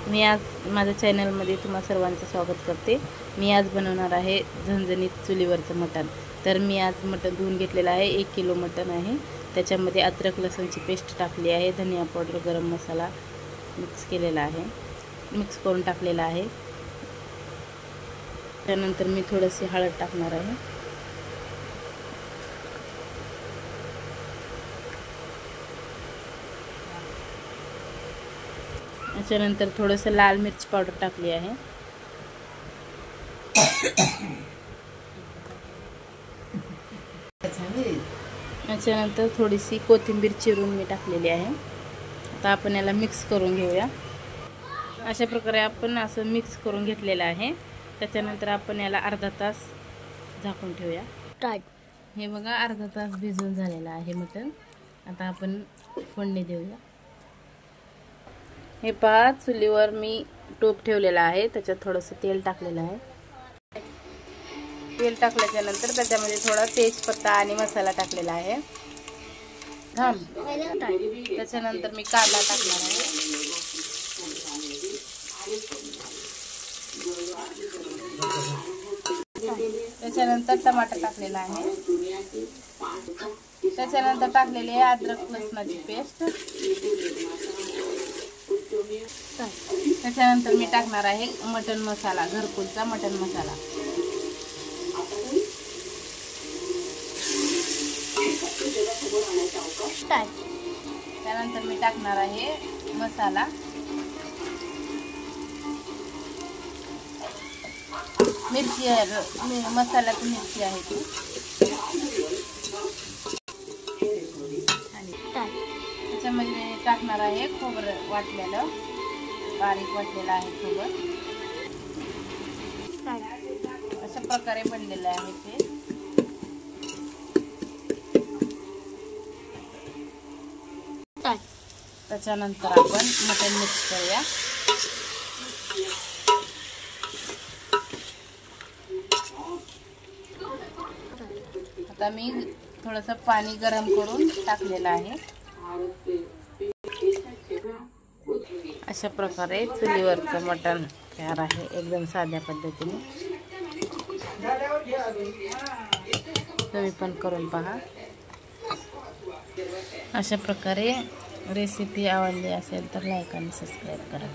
मी आज माझ्या चॅनलमध्ये तुम्हा सर्वांचं स्वागत करते। मी आज बनवणार आहे झणझणीत चुलीवरचं मटण। तर मी आज मटण धुवून घेतलेलं आहे। 1 किलो मटण आहे। त्याच्यामध्ये अद्रक लसूणची पेस्ट टाकली आहे, धनिया पावडर, गरम मसाला मिक्स केलेला आहे, मिक्स करून टाकलेला आहे। त्यानंतर मी थोडीशी हळद टाकणार आहे। त्याच्यानंतर थोडंसं लाल मिर्च पावडर टाकली आहे। त्याच्यानंतर थोडीशी कोथिंबीर चिरून मी टाकलेली आहे। आता आपण याला मिक्स करून घेऊया। अशा प्रकारे आपण असं मिक्स करून घेतलेलं आहे। त्याच्यानंतर आपण याला अर्धा तास झाकून ठेवूया। हे बघा अर्धा तास भिजून झालेला आहे मटण। आता आपण फोडणी देऊया। हे पहा, चुलीवर मी टोप ठेवलेला आहे, त्याच्यात थोडंसं तेल टाकलेलं आहे। तेल टाकल्याच्या नंतर त्याच्यामध्ये थोडा तेजपत्ता आणि मसाला टाकलेला आहे। त्याच्यानंतर मी कांदा टाकणार आहे। त्याच्यानंतर टमाटर टाकलेला आहे। त्याच्यानंतर टाकलेली आहे अद्रक लसणाची पेस्ट। त्याच्यानंतर मी टाकणार आहे मटन मसाला, घरकुलचा मटन मसाला। त्यानंतर मी टाकणार आहे मसाला, मिरची आहे, मसाल्यात मिरची आहे ती। त्याच्यामध्ये मी टाकणार आहे खोबरं वाटलेलं, बारीक वाटलेलं आहे खोबरं। अशा प्रकारे बनलेलं आहे ते। त्याच्यानंतर आपण मटण मिक्स करूया। आता मी थोडंसं पाणी गरम करून टाकलेलं आहे। अशा प्रकारे चुलीवरचं मटण तयार आहे, एकदम साध्या पद्धतीने। तुम्ही पण करून पहा। अशा प्रकारे रेसिपी आवडली असेल तर लाईक आणि सबस्क्राईब करा।